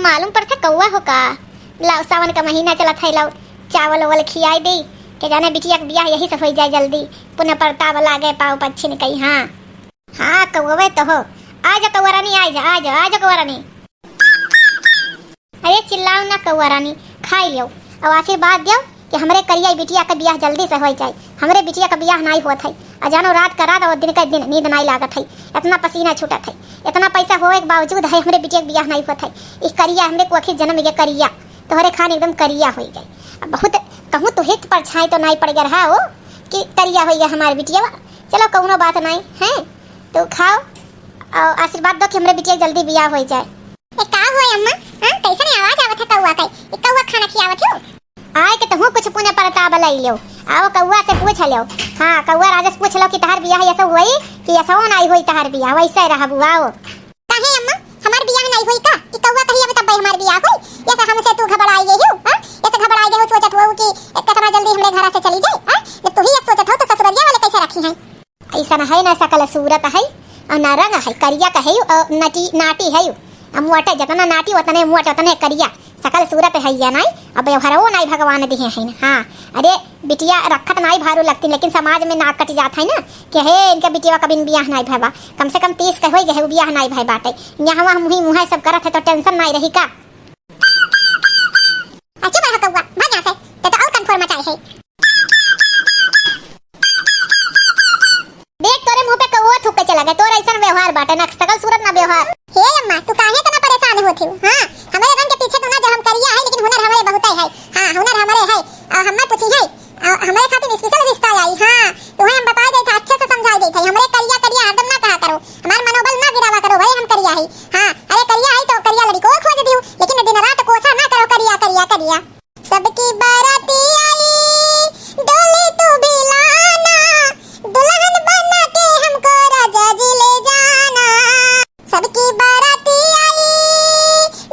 मालूम पड़ता कौआ हो का। लाओ सावन का महीना चलत है, लाओ चावल वावल खियाई दी के जाने बिटिया के बियाह यही सब हो जाए जल्दी। पुनः परता वाला गए पाव पच्छी कही। हाँ हाँ कौवे तो हो। आ जा कौआ रानी, आ जा आ जा आ जा कौआ रानी। अरे चिल्लाओ ना कौआ रानी, खाई लियो और आशीर्वाद दियो कि हमरे करिया बिटिया का बियाह जल्दी से हो जाए। हमरे बिटिया का बियाह नहीं होत है, अजानो रात का रात और दिन का दिन नींद नहीं लागत है। इतना पसीना छूटत है, इतना पैसा होए के बावजूद है हमरे बिटिया का बियाह नहीं होत है। इस करिया हमरे को अखी जन्म के करिया तोहरे खान एकदम करिया हो गए। अब बहुत कहूँ तो हित पर छाई तो नहीं पड़ गया रहा हो कि करिया हो गया हमारे बिटिया। चलो कौनो बात नहीं है, तो खाओ और आशीर्वाद दो कि हमरे बिटिया जल्दी बियाह हो जाए। का हुआ अम्मा? हां कैसे आवाज आवत है कौआ का? कौआ खाना खियावत हो? आए के तहु कुछ पुण्य परता बलई लियो। आओ कौआ से पूछ लियो। हां कौआ राजा से पूछ लो कि तहार बियाह ऐसा हुई कि ऐसा नहीं हुई तहार बियाह वैसे रहबू। आओ काहे अम्मा हमार बियाह नहीं हुई का? कि कौआ कहिया तब हमार बियाह हुई? ऐसा हमसे तू घबराई गई हो? हां ऐसा घबराई गई हो सोचत हो कि कितना जल्दी हमरे घर से चली जाए? हां जब तू ही सोचत हो तो ससुरलिया वाले कैसे रखी है? ऐसा है ना सकल सूरत है और ना रंग है, करिया का है और नाटी है। मोटे जितना नाटी उतने मोटे उतने करिया सकल सूरत है या नहीं। अब व्यवहारो नहीं भगवान दिए है ना। हाँ अरे बिटिया रखत नहीं भारू लगती, लेकिन समाज में नाक कट जात है ना कि हे इनका बिटिया कभी बियाह नहीं भैबा। कम से कम 30 का हो गए बियाह नहीं भई बाटे। यहाँ मुही मुहा सब करत है तो टेंशन नहीं रही का। अच्छा बड़ा कौआ भाग यहां से, तो और कंफर्म मचाई है। देख तोरे मुंह पे कौवा थूक के चला गया। तोर ऐसा व्यवहार बाटे ना सकल सूरत ना व्यवहार। हे अम्मा तू काहे तना परेशान होत हो? हां हमारे रंग के पीछे तो ना जो हम करिया है, लेकिन हुनर हमारे बहुत है। हां हुनर हमारे है और हम पूछी है हमारे खातिर स्पेशल रिश्ता आई। हां तुम्हें हम बता दे था, अच्छे से समझा दे था। हमरे करिया करिया हरदम ना कहा करो, हमार मनोबल ना गिरावा करो भाई। हम करिया है। हां अरे करिया है तो करिया लड़की को खोज दियो, लेकिन दिन रात कोसा ना करो करिया करिया करिया। सबकी बाराती आई डोली तू भी लाना, दुल्हन बना के हमको राजा जी ले जाना। सबकी बाराती आई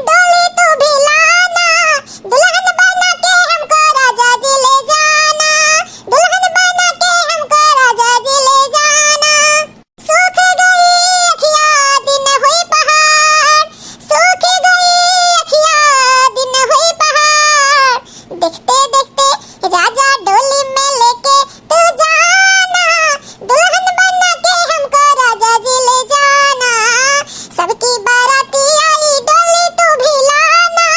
डोली तू भी लाना, दुल्हन बना के हमको राजा जी ले जाना। दुल्हन बना के हमको राजा जी ले जाना। सूख गई अखियाँ दिन हुई पहाड़, सूख गई अखियाँ दिन हुई पहाड़। देखते देखते राजा डोली में लेके तू जाना, दुल्हन बना के हमको राजा जी ले जाना। सबकी बाराती आई डोली तू भी लाना,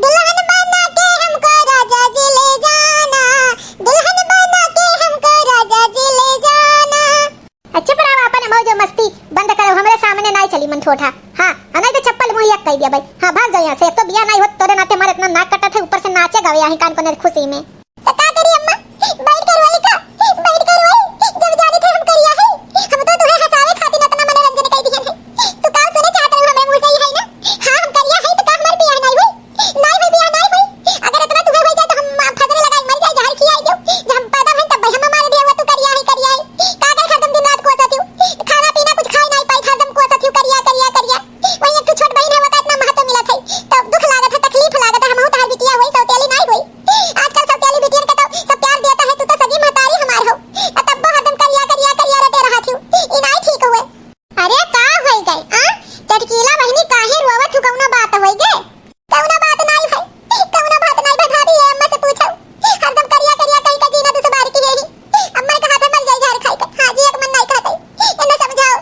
दुल्हन बना के हमको राजा जी ले जाना। दुल्हन बना के हमको राजा जी ले जाना। अच्छा पर अपन मौज मस्ती बंद करो, हमारे सामने नहीं चली मन ठोठा। हां नहीं तो चप्पल मुंह एक कह दिया भाई। हां भाग जाओ यहां से। एक तो बियाह नहीं होत तोरे नाते मारे इतना नाक कटत है, ऊपर से नाचे गावे यहीं कान कोने खुशी में। तो का करी अम्मा बैठ कर रोई का? बैठ कर रोई जब जानी थे हम करिया है। हम तो तुम्हें हंसावे खातिर इतना मनोरंजन कई दिहन है। तू का सुने चाहत रहे हमें मुंह से ही है ना? हां हम करिया है तो का हमार बियाह नहीं हुई? नहीं हुई बियाह नहीं हुई। अगर इतना तुम्हें हो जाए तो हम फजरे लगाई मर जाए जहर खियाई दो। जब हम पैदा भई तब हम मार दिया हुआ तू करिया है का कर हरदम दिन रात कोसत हूं, खाना पीना कुछ खाई नहीं पाई, हरदम कोसत हूं करिया करिया करिया। वही एक छोट बहन है वका इतना महत्व मिलत है तो दुख लागत है तकलीफ लागत है। हम तार बिटिया हुई सौतेली नहीं हुई। आजकल सौतेली बिटियन का तो सब प्यार देता है, तू तो सगी महतारी हमार हो तब हरदम करिया करिया करिया रटे रहत हूं। ई नहीं ठीक हुए। अरे का होई गई आ चटकीला बहनी काहे रोवत हु? कौनो बात होई गई? कौनो बात नहीं है, कौनो बात नहीं भाई। भाभी ये अम्मा से पूछो हरदम करिया करिया कहीं का जीना तो बार की है ही। अम्मा के हाथ में मर जाए झाड़ खाई कर। हां जी एक मन नहीं खाते इन्हें समझाओ।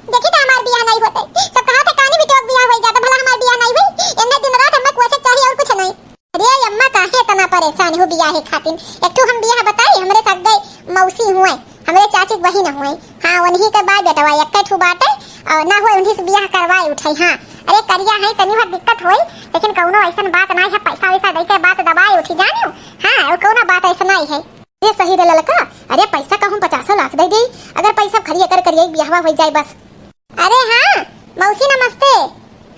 देखी तो हमार बियाह नहीं होते, सब कहा था कानी बिटिया बियाह हो जाता, भला हमार बियाह नहीं हुई। इन्हें दिन रात हमें कोसे चाहिए और कुछ नहीं। अरे अम्मा काहे इतना परेशान हो बियाह खातिर? एक तो हम बियाह बताई हमरे साथ गई मौसी हुए, हमरे चाची वही न हुए। हां उन्हीं के बाद बेटवा एक ठू बाटे और ना हुए उन्हीं से बियाह करवाई उठाई। हां अरे करिया है तनी बहुत दिक्कत होई, लेकिन कौनो ऐसन बात नहीं है पैसा वैसा दे के बात दबाई उठी जानियो। हां और कौनो बात ऐसा नहीं है। ये सही रे ललका। अरे पैसा का हम 50 लाख दे देई, अगर पैसा खरिया कर करिए बियाह हो जाए बस। अरे हाँ मौसी नमस्ते।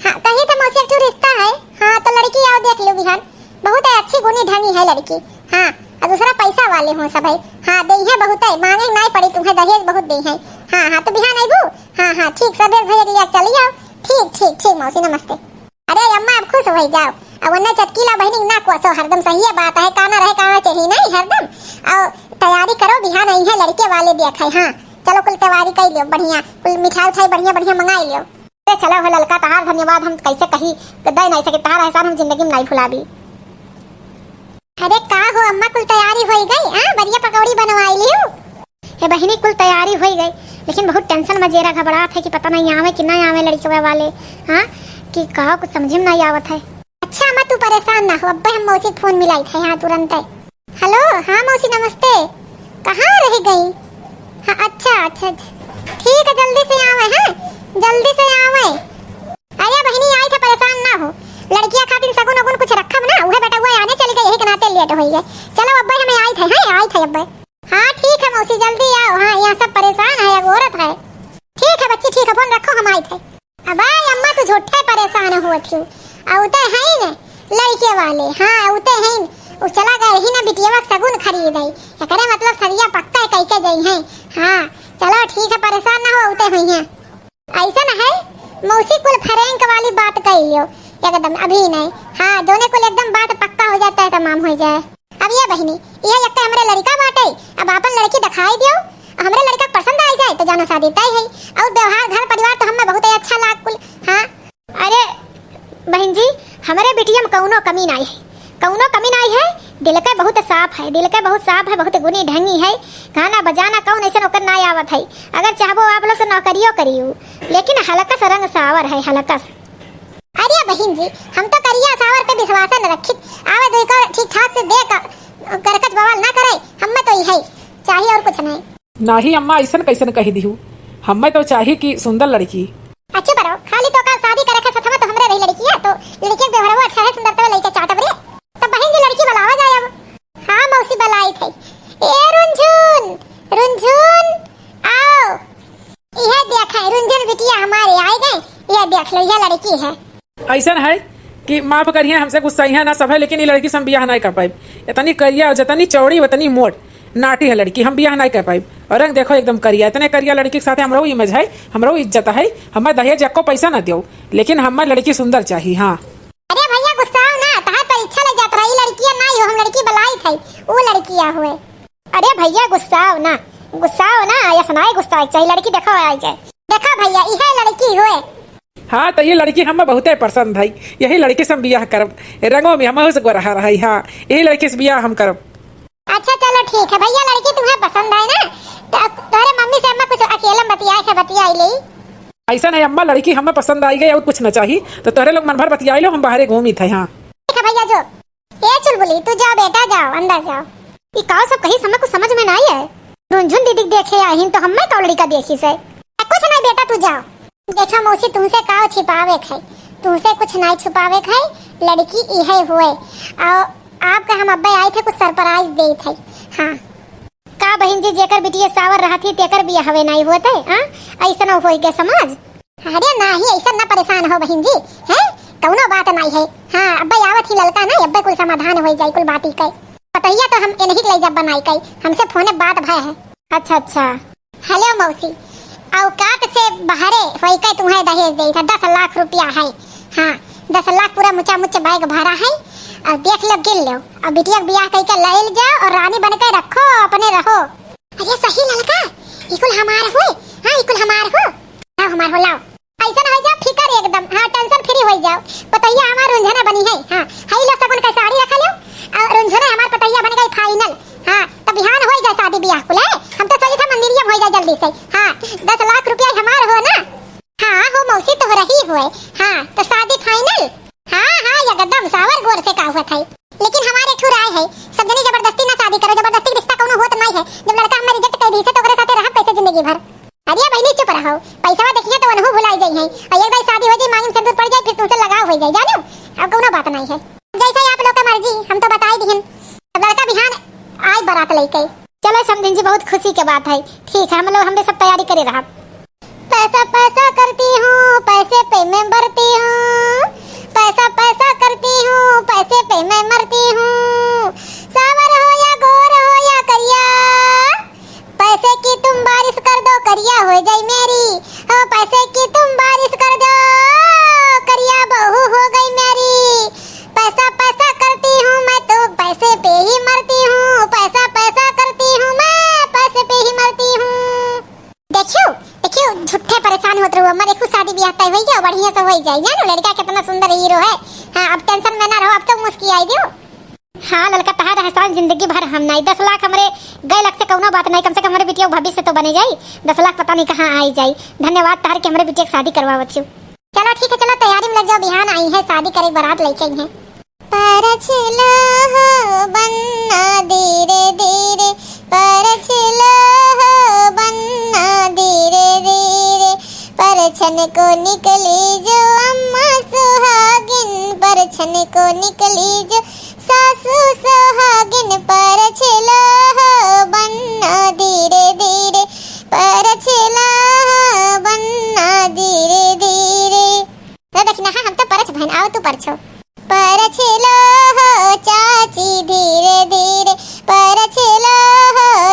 हाँ कहिए तो मौसी एक रिश्ता है। हाँ तो लड़की आओ देख लो बिहान, बहुत है अच्छी गुणी ढंगी है लड़की। हाँ और दूसरा पैसा वाले हो सब है। हाँ दे है बहुत है, मांगे नहीं पड़ी तुम्हें, दहेज बहुत दे है। हाँ हाँ तो बिहान आइबू। हाँ हाँ ठीक सब भैया लिया चली जाओ। ठीक ठीक ठीक मौसी नमस्ते। अरे अम्मा आप खुश हो जाओ। अब वरना चटकीला बहनी ना कोसो हरदम सही बात है, काना रहे काना चाहिए नहीं हरदम। और तैयारी करो बिहान आई है लड़के वाले देखा। हाँ चलो कुल तैयारी कर लियो बढ़िया, कुल मिठाई उठाई बढ़िया बढ़िया मंगाई लियो। चलो हो ललका तहार धन्यवाद हम कैसे कही दे नहीं सके, तहार एहसान हम जिंदगी में नहीं भुलाबी। अरे का हो अम्मा कुल तैयारी हो गई? हां बढ़िया पकौड़ी बनवाई लियो। हे बहिनी कुल तैयारी हो गई, लेकिन बहुत टेंशन में जेरा घबराहट है कि पता नहीं आवे कि नहीं आवे लड़के वाले। हां कि कहा कुछ समझ में नहीं आवत है। अच्छा अम्मा तू परेशान ना हो, अब हम मौसी को फोन मिलाई थे यहाँ तुरंत। हेलो हाँ मौसी नमस्ते, कहाँ रह गई? हाँ अच्छा ठीक है जल्दी से आवे। हाँ जल्दी से आवे। अरे बहनी आई थे, परेशान ना हो, लड़कियां खातिर सगुन अगुन कुछ रखब ना, उहे बेटा हुआ आने चली गई, यही के नाते लेट हो गए। चलो अब्बे हमें आई थे। हाँ आई थे अब्बे। हाँ ठीक है मौसी जल्दी आओ। हाँ यहाँ सब परेशान है, एक औरत है। ठीक है बच्ची ठीक है, फोन रखो हम आई थे। अब अम्मा तू झूठे परेशान हुआ थी, औते हैं न लड़के वाले। हाँ औते हैं, वो चला गए ही ना बिटिया सगुन खरीद आई, एकरे मतलब सरिया पक्का है कैके गई हैं। हाँ चलो ठीक है परेशान ना हो, औते हुई हैं। ऐसा ना है मौसी कुल फ्रैंक वाली बात कहियो एकदम अभी नहीं। हाँ दोनों कुल एकदम बात पक्का हो जाता है, तमाम हो जाए। अब ये बहनी ये लगता है हमारे लड़का बाटे, अब अपन लड़की दिखाई दियो, हमरे लड़का पसंद आ जाए तो जानो शादी तय है, और व्यवहार घर परिवार तो हमें बहुत अच्छा लाग कुल। हाँ अरे बहन जी हमारे बिटिया में कौनो कमी नहीं है, कौनो कमी नहीं है। दिल का बहुत साफ है, दिल का बहुत साफ है, बहुत गुनी ढंगी है। गाना बजाना कौन ऐसे नौकर ना आवत है, अगर चाहो आप लोग से नौकरियों करियो, लेकिन हलकस रंग सावर है हलकस। अरे बहन जी हम तो करिया सावर पे विश्वास न रखित, आवे दो का ठीक ठाक से दे करकच बवाल ना करे, हमें तो यही चाहिए और कुछ नहीं। नहीं अम्मा ऐसा कैसे कही दी हूँ, हमें तो चाहिए कि सुंदर लड़की। अच्छा बरो खाली तो का शादी करे के सथवा तो हमरे रही लड़की है, तो लड़की के व्यवहार अच्छा है, सुंदरता लड़के चाटब रे, तो बहन जी लड़की बुलावा जाए अब। हाँ मौसी बुलाई थी। ए रुंझुन रुंझुन आओ, यह देख रुंझुन बिटिया हमारे आए गए, यह देख लो यह लड़की है। ऐसा है कि माफ करिए हमसे गुस्सा है ना सब है, लेकिन ये लड़की से हम ब्याह नहीं कर पाए, इतनी करिया और जितनी चौड़ी उतनी मोट नाटी है लड़की, हम ब्याह नहीं कर पाए। और रंग देखो एकदम करिया, इतने करिया लड़की के साथ हमरो इमेज है, हमरो इज्जत है, हमें दहेज को पैसा ना दो, लेकिन हमें लड़की सुंदर चाहिए। हाँ अरे भैया गुस्सा ना, तहां परीक्षा ले जात रही लड़कियां नहीं हो, हम लड़की बुलाई थी वो लड़कियां हुए। अरे भैया गुस्सा ना, या सुनाए गुस्सा चाहिए, लड़की देखो आई जाए, देखो भैया यह लड़की हुए। हाँ तो ये लड़की हमें बहुत पसंद है, यही लड़की से हम ब्याह करब, रंगों में हम रहा रही। हाँ यही लड़की से ब्याह हम करब। अच्छा चलो ठीक है भैया, लड़की तुम्हें पसंद है ना, तो तुम्हारे मम्मी से अम्मा कुछ अकेला बतियाई ले। ऐसा नहीं अम्मा लड़की हमें पसंद आई गई और कुछ न चाहिए, तो तुम्हारे लोग मन भर बतियाई लो, हम बाहर घूमी थे। हाँ ठीक है भैया जो ये चुलबुली तू जाओ बेटा, जाओ अंदर जाओ। ये का सब कहीं समय कुछ समझ में नहीं है, रुंझुन दीदी देखे आई तो हमें तो लड़का देखी से कुछ नहीं बेटा, तू जाओ। देखा मौसी तुमसे का छिपावे खाई, तुमसे कुछ नहीं छुपावे खाई, लड़की यही हुए, और आपका हम अब्बे आए थे कुछ सरप्राइज दे थे। हाँ का बहन जी जेकर बिटिया सावर रहा थी तेकर भी हवे नहीं होते। हाँ ऐसा न हो के समझ। अरे नहीं ऐसा न परेशान हो बहन जी, है कौनो बात नहीं है। हाँ अब्बे आवत ही ललका ना, अब्बे कुल समाधान हो जाए कुल बात ही कई पतैया तो हम इन्हीं ले जब बनाई कई, हमसे फोने बात भय है। अच्छा हेलो मौसी, औकात से बाहरे होई के तुम्हें दहेज दे था 10 लाख रुपया है। हाँ 10 लाख पूरा मुचा बैग भरा है, अब देख लो गिन लो, अब बिटिया ब्याह कई के ले जाओ और रानी बन के रखो अपने रहो। अरे सही ललका इकुल हमार हुए। हाँ इकुल हमार हो, लाओ हमार हो, लाओ ऐसा न हो जाओ फिकर एकदम। हाँ टेंशन फ्री हो जाओ, पतैया हमार रुंझना बनी है। हाँ हाई लो सगुन का साड़ी रखा लो, और रुंझना हमार पतैया बन गई फाइनल। हाँ तो बिहान हो जाए शादी ब्याह कुल, हम तो सोचे था मंदिरिया हो जाए जल्दी से। हाँ 10 लाख रुपया हमार हो ना। हाँ हो मौसी तो रही हुए। हाँ तो शादी फाइनल। हाँ एकदम सावर गोर से का हुआ था, लेकिन हमारे ठुर आए है सब जनी जबरदस्ती ना शादी करो, जबरदस्ती रिश्ता कोनो होत नहीं है। जब लड़का हमें रिजेक्ट कर दी से तो ओकरे साथे रह कैसे जिंदगी भर। अरे बहनी चुप रहो, पैसा देखिए तो अनहु भुलाई जाई है, और एक बार शादी हो जाए मांग से दूर पड़ जाए फिर तुमसे लगाव हो जाए, जानो अब कोनो बात नहीं है। जैसे आप लोग का मर्जी, हम तो बता ही दिहन। अब लड़का बिहान आज बारात लेके चलो समझिन जी, बहुत खुशी के बात है। ठीक है हम लोग हमने सब तैयारी करे रहा। पैसा पैसा करती हूँ पैसे पे मैं मरती हूँ, पैसा पैसा करती हूँ पैसे पे मैं मरती हूँ, सावर हो या गोर हो या करिया, पैसे की तुम बारिश कर दो करिया हो जाए मेरी, ओ पैसे की तुम बारिश कर दो करिया बहू हो गई मेरी, पैसा पैसा करती हूँ मैं तो पैसे पे ही मरती हूँ, पैसा पैसा करती हूँ मैं पैसे पे ही मरती हूँ। देखियो देखियो झूठे काहे परेशान होत रहो? अम्मा देखो शादी ब्याह तय हो जाओ, बढ़िया से हो जाए। जानो लड़का कितना सुंदर हीरो है। हाँ अब टेंशन में ना रहो, अब तो मुस्की आई दियो। हाँ लड़का तहार एहसान जिंदगी भर हम नहीं। 10 लाख हमरे गए लग से कौनो बात नहीं, कम से कम हमारे बिटिया भविष्य तो बने जाई। 10 लाख पता नहीं कहाँ आई जाई। धन्यवाद तार के हमारे बिटिया की शादी करवावत छू। चलो ठीक है, चलो तैयारी में लग जाओ, बिहान आई है शादी करे, बारात लेके आई है। परछला बन्ना धीरे धीरे, परछला बन्ना धीरे धीरे, परछन को निकली जो अम्मा सुहागिन, परछन को निकली जो सासू सुहागिन, परछला बन्ना धीरे धीरे, परछला बन्ना धीरे धीरे। देखना हम तो परछ बहन, आओ तू परछो। परछला चाची धीरे धीरे, परछला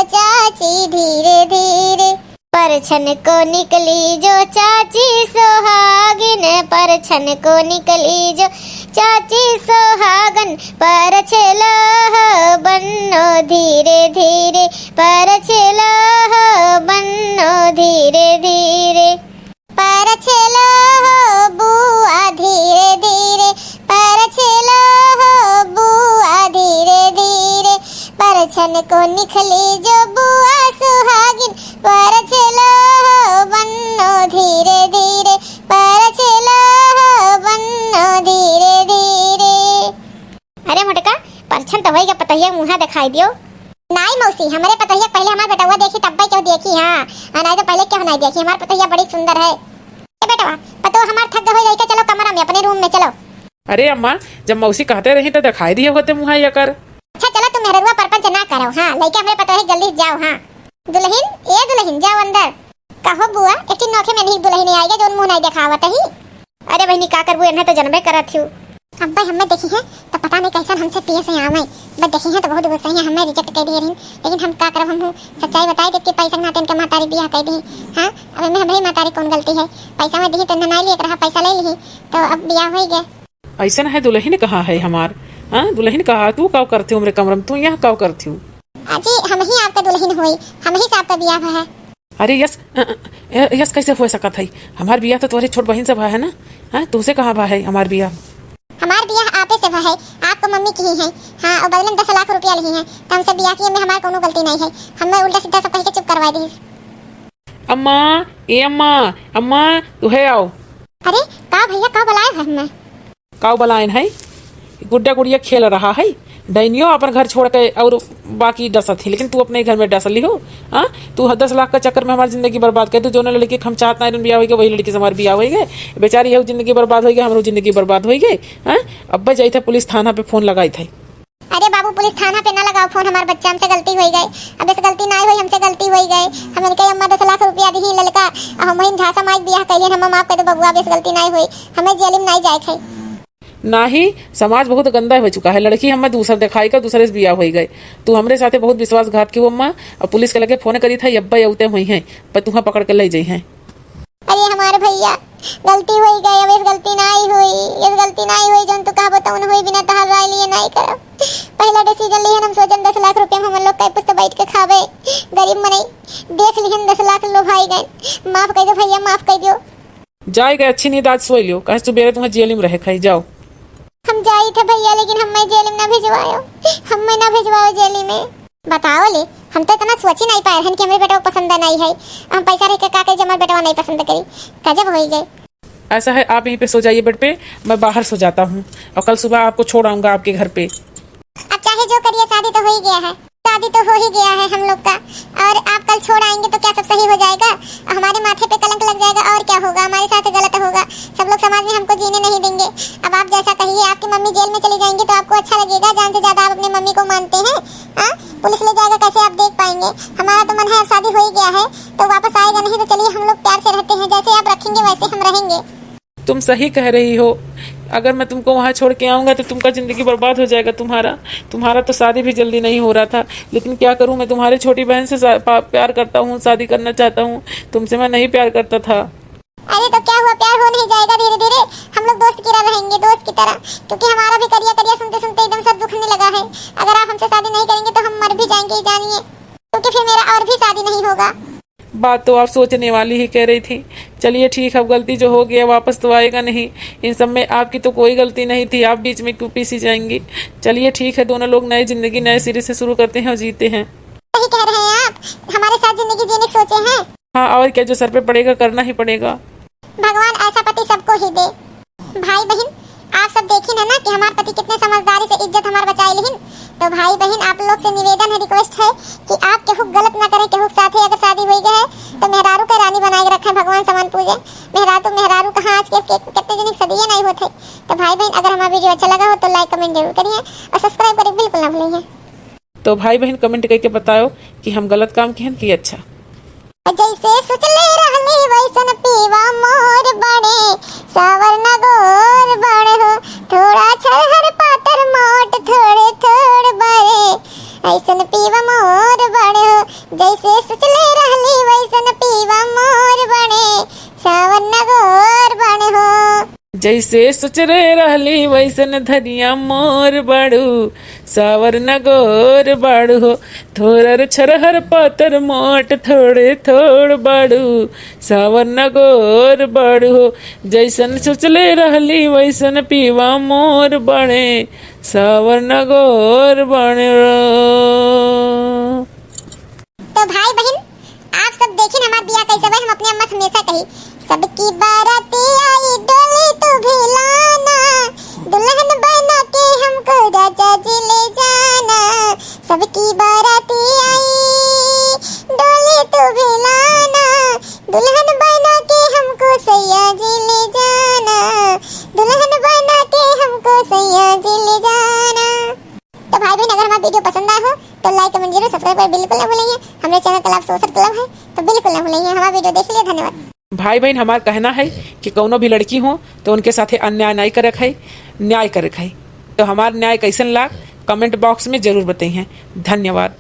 चाची धीरे धीरे, परछन को निकली जो चाची सुहागिन, परछन को निकली जो चाची सुहागन, परछला बन्नो धीरे धीरे, परछला बन्नो धीरे धीरे, परछला बुआ धीरे धीरे, परछला बुआ धीरे धीरे, परछन को निकली जो बुआ सुहागिन, परछला बन्नो धीरे धीरे, परछला बन्नो धीरे धीरे। अरे मोटका परछन तो होई, पतहिया मुंहा दिखाई दियो। नहीं मौसी, हमारे पतहिया पहले हमार बेटवा देखी तब क्यों देखी। हाँ नहीं तो पहले क्यों नहीं देखी। हमार पतहिया बड़ी सुंदर है। बेटवा पतो हमार थक गए हो, चलो कमरा में अपने रूम में चलो। अरे अम्मा जब मौसी कहते रही तो दिखाई दिए होते मुँह या कर। अच्छा चलो तुम मेहरुआ परपंच ना करो। हाँ लड़के हमारे पता है, जल्दी जाओ। हाँ दुल्हन, ए दुल्हन जाओ अंदर। कहो बुआ एक नौखे में नहीं दुल्हन आएगा जो मुंह नहीं दिखावत ही। अरे बहनी का कर बुआ, इन्हें तो जनबे करत हूँ। अब भाई हमें देखी है तो पता नहीं कैसा हमसे पिए से आवे, बस देखी है तो बहुत गुस्सा है, हमें रिजेक्ट कर दिए रही। लेकिन हम का करब, हम सच्चाई बताई दे कि पैसा ना इनके मातारी बियाह कर दी। हां अब में हमारी मातारी कौन गलती है? पैसा में दी तो ना लिए रहा, पैसा ले ली तो अब बियाह हो गया। ऐसा है दुल्हन कहा है हमार। हाँ दुल्हन कहा तू काव करती हूँ मेरे कमरे में, तू यहाँ काव करती हूँ? अजी हम ही आपका दुल्हन हुई, हम ही से आपका बियाह है। अरे यस यस कैसे हो सकता है? हमार बियाह तो तुम्हारी छोट बहन से भा है ना। हाँ तुमसे कहा भा है हमार बियाह? हमार बियाह आपे से है, आपको मम्मी की ही है। हाँ और बदले में 10 लाख रुपया ली है, तो हमसे बियाह किए में हमार कोनो गलती नहीं है। हमें उल्टा सीधा सब कह के चुप करवा दी। अम्मा ए अम्मा, अम्मा तू है आओ। अरे का भैया का बुलाए है? हमें काव बलायन है? गुड्डा गुड़िया खेल रहा है, डैनियो अपन घर छोड़ के और बाकी डसत थी, लेकिन तू अपने घर में डसल ली हो। हाँ तू 10 लाख का चक्कर में हमारी जिंदगी बर्बाद कर। तू जो लड़की हम चाहता है बियाह हो गए, वही लड़की से हमारे बियाह हो गए। बेचारी यह जिंदगी बर्बाद हो गई, हमारी जिंदगी बर्बाद हो गई। हाँ अब जाई थे पुलिस थाना पे फोन लगाई थे। अरे बाबू पुलिस थाना पे ना लगाओ फोन, हमारे बच्चा हमसे गलती हो गई। अब इस गलती ना हुई, हमसे गलती हो गई। हम इनके अम्मा 10 लाख रुपया दी लड़का, हम वही झांसा माइक बियाह करिए। हम माफ कर दो बबुआ, अब इस गलती ना हुई, हमें जेल में नहीं जाए थे। ना ही समाज बहुत गंदा हो चुका है। लड़की हमें दूसर दिखाई का दूसरे से बियाह हो गई। तू हमरे साथे बहुत विश्वासघात की अम्मा, और पुलिस के लगे फोन करी था, अब्बा यौते हुई हैं पर तुहा पकड़ के ले जाई हैं। अरे हमारे भैया गलती हो गई, अब इस गलती ना हुई, इस गलती ना हुई जन तू कहा बताऊं हुई बिना तहार राय लिए नहीं करब। पहला डिसीजन लिहन हम सोचन 10 लाख रुपया हम लोग कई पुस्त बैठ के खावे, गरीब मनई देख लिहन 10 लाख लो भाई गए। माफ कर दो भैया, माफ कर दो। जाए गए अच्छी नींद आज सोई लियो, कहे सुबह तुम्हें जेल में रहे खाई जाओ। हम जाई थे भैया, लेकिन हमें जेल में ना भिजवायो, हमें ना भिजवाओ जेल में। बताओ ले, हम तो इतना सोच ही नहीं पाए हैं कि हमारे बेटा को पसंद नहीं है। हम पैसा रख के का के हमारे बेटा नहीं पसंद करी, गजब हो गए। ऐसा है आप यहीं पे सो जाइए बेड पे, मैं बाहर सो जाता हूँ और कल सुबह आपको छोड़ आऊंगा आपके घर पे। अब चाहे जो करिए, शादी तो हो ही गया है, शादी तो हो ही गया है हम लोग का। और आप कल छोड़ आएंगे तो क्या सब सही हो जाएगा? हमारे माथे पे कलंक लग जाएगा और क्या होगा? हमारे साथ गलत होगा, सब लोग समाज में हमको जीने नहीं देंगे। अब आप जैसा कहिए, आपकी मम्मी जेल में चली जाएंगी तो आपको अच्छा लगेगा? जान से ज्यादा आप अपनी मम्मी को मानते हैं। पुलिस ले जाएगा कैसे आप देख पाएंगे? हमारा तो मन है अब शादी हो ही गया है तो वापस आएगा नहीं, तो चलिए हम लोग प्यार से रहते हैं, जैसे आप रखेंगे वैसे हम रहेंगे। तुम सही कह रही हो, अगर मैं तुमको वहाँ छोड़ के आऊँगा तो तुमका जिंदगी बर्बाद हो जाएगा। तुम्हारा तो शादी भी जल्दी नहीं हो रहा था, लेकिन क्या करूँ, मैं तुम्हारी छोटी बहन से प्यार करता हूँ, शादी करना चाहता हूँ। तुमसे मैं नहीं प्यार करता था। अरे तो क्या हुआ, प्यार हो नहीं जाएगा धीरे धीरे? हम लोग दोस्त की तरह रहेंगे, दोस्त की तरह, क्योंकि हमारा भी करिया सुनते सुनते एकदम सब दुखने लगा है। अगर आप हमसे शादी नहीं करेंगे तो हम मर भी जाएंगे, जानिए, क्योंकि फिर मेरा और भी शादी नहीं होगा। बात तो आप सोचने वाली ही कह रही थी। चलिए ठीक है, अब गलती जो हो गया वापस तो आएगा नहीं। इन सब में आपकी तो कोई गलती नहीं थी, आप बीच में क्यों पीसी जाएंगी। चलिए ठीक है, दोनों लोग नई जिंदगी नए सिरे से शुरू करते हैं और जीते हैं। सही कह रहे हैं आप, हमारे साथ जिंदगी जीने की सोचे हैं। हाँ, और क्या, जो सर पे पड़ेगा करना ही पड़ेगा। भगवान ऐसा पति सबको ही दे। भाई बहन, आप सब देखी ना कि हमारे पति कितने समझदारी से इज्जत हमार बचाए लेकिन। तो भाई बहन, आप लोग से निवेदन है, रिक्वेस्ट है कि आप केहू गलत ना करें। केहू साथे अगर शादी हुई है तो मेहरारू के रानी बनाए रखें, भगवान समान पूजे। मेहरारू कहाँ आज के कितने दिन सदिये नहीं होते। तो भाई बहन, अगर हमारा वीडियो अच्छा लगा हो तो लाइक कमेंट जरूर करिए और सब्सक्राइब करें बिल्कुल ना भूलिए। तो भाई बहन कमेंट करके बताओ कि हम गलत काम किए कि अच्छा। जैसे सुचले रहनी वैसन पीवा मोर बड़े, सावर न गोर बड़े हो, थोड़ा छरहर पातर मोट थोड़े थोड़ बड़े, ऐसन पीवा मोर बड़े हो। जैसे सुचले रहनी वैसन पीवा मोर बड़े, सावर न गोर बड़े हो। जैसे सुचरे रहली वैसन धनिया मोर बाड़ू, सावर न गोर बाड़ू हो, थोरर छरहर पातर मोट थोड़े थोड़ बाड़ू, सावर न गोर बाड़ू हो। जैसन सुचले रहली वैसन पीवा मोर बड़े, सावर न गोर बड़े। तो भाई बहन, आप सब देखिए हमारा बिया कैसे भाई। हम अपने अम्मा से हमेशा कही, सबकी बाराती आई डोली तो भिलाना, दुल्हन बना के हमको राजा जी ले जाना। सबकी बाराती आई डोली तो भिलाना, दुल्हन बना के हमको सैया जी ले जाना, दुल्हन बना के हमको सैया जी ले जाना। तो भाई बहन, अगर हमारा वीडियो पसंद आया हो तो लाइक कमेंट जरूर, सब्सक्राइब कर बिल्कुल ना भूलिए। हमारे चैनल क्लब सोशल क्लब है तो बिल्कुल ना भूलिए। हमारा वीडियो देख लिए, धन्यवाद। भाई बहन, हमारा कहना है कि कौनो भी लड़की हो तो उनके साथे अन्याय नहीं करे है, न्याय करे है। तो हमारा न्याय कैसन लाग कमेंट बॉक्स में जरूर बताइए। धन्यवाद।